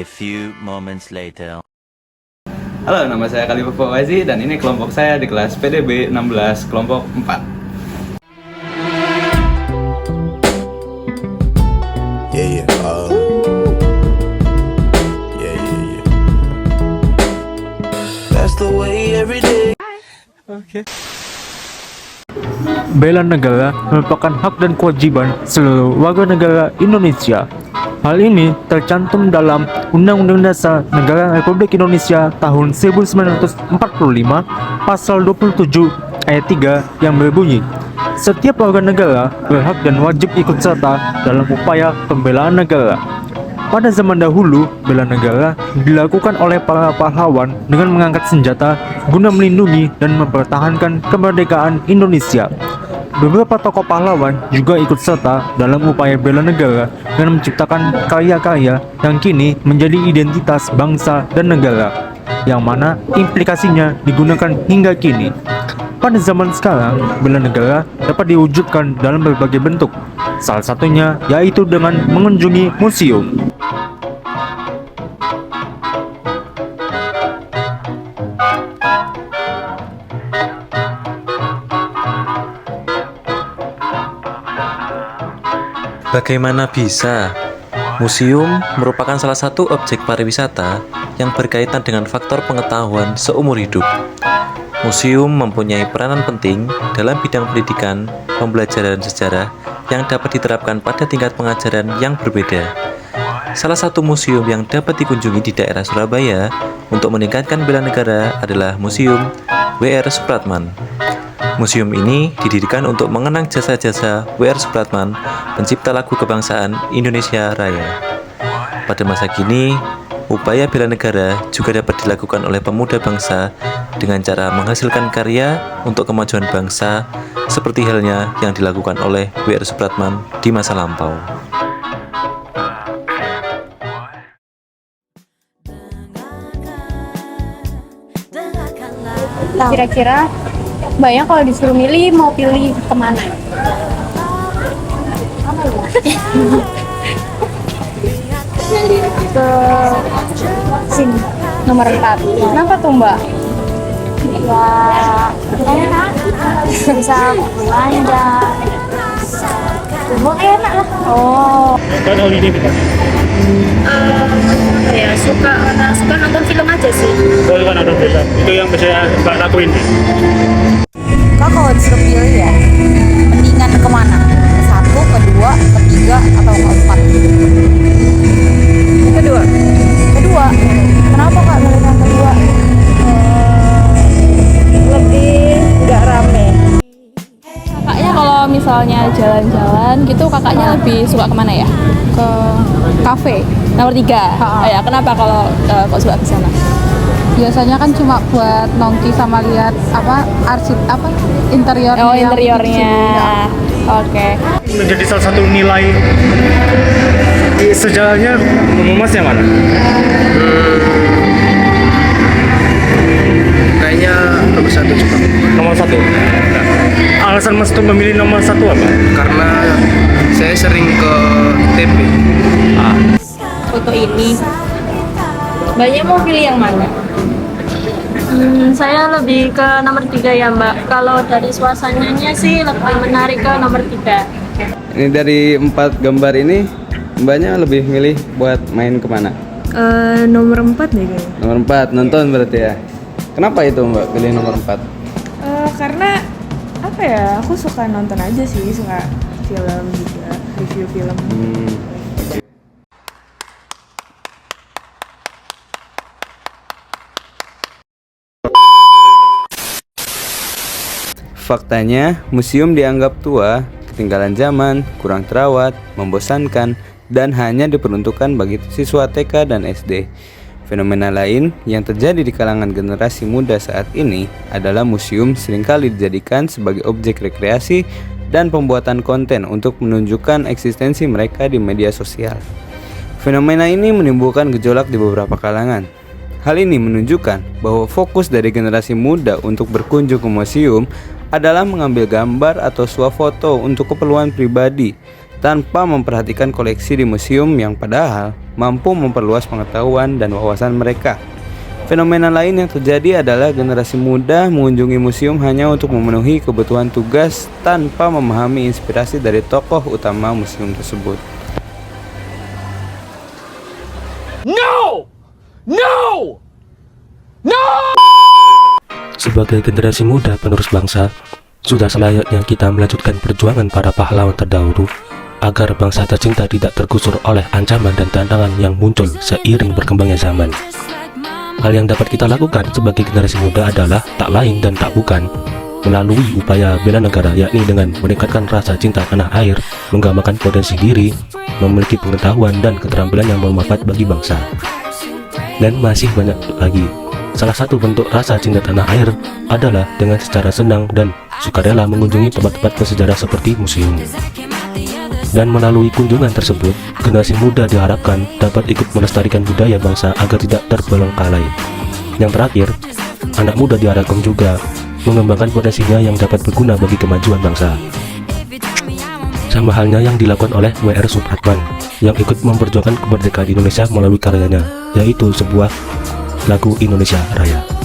A few moments later. Halo, nama saya Khalifah Fawzi dan ini kelompok saya di kelas PDB 16 kelompok 4. Yeah, yeah. Yeah, yeah, yeah. That's the way every day. Bela negara merupakan hak dan kewajiban seluruh warga negara Indonesia. Hal ini tercantum dalam Undang-Undang Dasar Negara Republik Indonesia tahun 1945 pasal 27 ayat 3 yang berbunyi, setiap warga negara berhak dan wajib ikut serta dalam upaya pembelaan negara. Pada zaman dahulu, bela negara dilakukan oleh para pahlawan dengan mengangkat senjata guna melindungi dan mempertahankan kemerdekaan Indonesia. Beberapa tokoh pahlawan juga ikut serta dalam upaya bela negara dengan menciptakan karya-karya yang kini menjadi identitas bangsa dan negara, yang mana implikasinya digunakan hingga kini. Pada zaman sekarang, bela negara dapat diwujudkan dalam berbagai bentuk, salah satunya yaitu dengan mengunjungi museum. Bagaimana bisa? Museum merupakan salah satu objek pariwisata yang berkaitan dengan faktor pengetahuan seumur hidup. Museum mempunyai peranan penting dalam bidang pendidikan, pembelajaran sejarah yang dapat diterapkan pada tingkat pengajaran yang berbeda. Salah satu museum yang dapat dikunjungi di daerah Surabaya untuk meningkatkan bela negara adalah Museum W.R. Supratman. Museum ini didirikan untuk mengenang jasa-jasa W.R. Supratman, pencipta lagu kebangsaan Indonesia Raya. Pada masa kini, upaya bela negara juga dapat dilakukan oleh pemuda bangsa dengan cara menghasilkan karya untuk kemajuan bangsa, seperti halnya yang dilakukan oleh W.R. Supratman di masa lampau. Kira-kira Mbaknya kalau disuruh milih mau pilih kemana? Ke sini, nomor 4. Kenapa tuh Mbak? Ya enak, bisa belanja, semua enak lah. Oh, Kan holiday kita. Ya suka nonton film aja sih. Kalau kan ada film, itu yang bisa Mbak lakuin. Kak kalau disuruh pilih ya, mendingan kemana? Satu, kedua, ketiga, atau keempat? kedua. Kedua. Kenapa Kak milih yang kedua? Lebih nggak rame. Kakaknya kalau misalnya jalan-jalan gitu, kakaknya lebih suka kemana ya? Ke kafe. Nomor 3. Ya, kenapa kalau kok suka ke sana? Biasanya kan cuma buat nongki sama lihat interiornya. Oh, interiornya. Oke. Menjadi salah satu nilai sejarahnya Mas yang mana? Kayaknya nomor 1 juga. Nomor 1. Alasan Mas untuk memilih nomor 1 apa? Karena saya sering ke TP. Foto ini. Mbaknya mau pilih yang mana? Saya lebih ke nomor 3 ya Mbak. Kalau dari suasananya sih lebih menarik ke nomor 3. Ini dari 4 gambar ini, Mbaknya lebih milih buat main kemana? Nomor 4 deh kayaknya. Nomor 4, nonton berarti ya. Kenapa itu Mbak pilih nomor 4? Karena apa ya? Aku suka nonton aja sih, suka film juga, review film. Faktanya, museum dianggap tua, ketinggalan zaman, kurang terawat, membosankan, dan hanya diperuntukkan bagi siswa TK dan SD. Fenomena lain yang terjadi di kalangan generasi muda saat ini adalah museum seringkali dijadikan sebagai objek rekreasi dan pembuatan konten untuk menunjukkan eksistensi mereka di media sosial. Fenomena ini menimbulkan gejolak di beberapa kalangan. Hal ini menunjukkan bahwa fokus dari generasi muda untuk berkunjung ke museum adalah mengambil gambar atau swafoto untuk keperluan pribadi tanpa memperhatikan koleksi di museum yang padahal mampu memperluas pengetahuan dan wawasan mereka. Fenomena lain yang terjadi adalah generasi muda mengunjungi museum hanya untuk memenuhi kebutuhan tugas tanpa memahami inspirasi dari tokoh utama museum tersebut. Sebagai generasi muda penerus bangsa, sudah selayaknya kita melanjutkan perjuangan para pahlawan terdahulu agar bangsa tercinta tidak tergusur oleh ancaman dan tantangan yang muncul seiring berkembangnya zaman. Hal yang dapat kita lakukan sebagai generasi muda adalah tak lain dan tak bukan melalui upaya bela negara, yakni dengan meningkatkan rasa cinta tanah air, menggambarkan potensi diri, memiliki pengetahuan dan keterampilan yang bermanfaat bagi bangsa. Dan masih banyak lagi. Salah satu bentuk rasa cinta tanah air adalah dengan secara senang dan sukarela mengunjungi tempat-tempat bersejarah seperti museum. Dan melalui kunjungan tersebut, generasi muda diharapkan dapat ikut melestarikan budaya bangsa agar tidak terbelengkalai. Yang terakhir, anak muda diharapkan juga mengembangkan potensinya yang dapat berguna bagi kemajuan bangsa. Sama halnya yang dilakukan oleh W.R. Supratman yang ikut memperjuangkan kemerdekaan Indonesia melalui karyanya, yaitu sebuah lagu Indonesia Raya.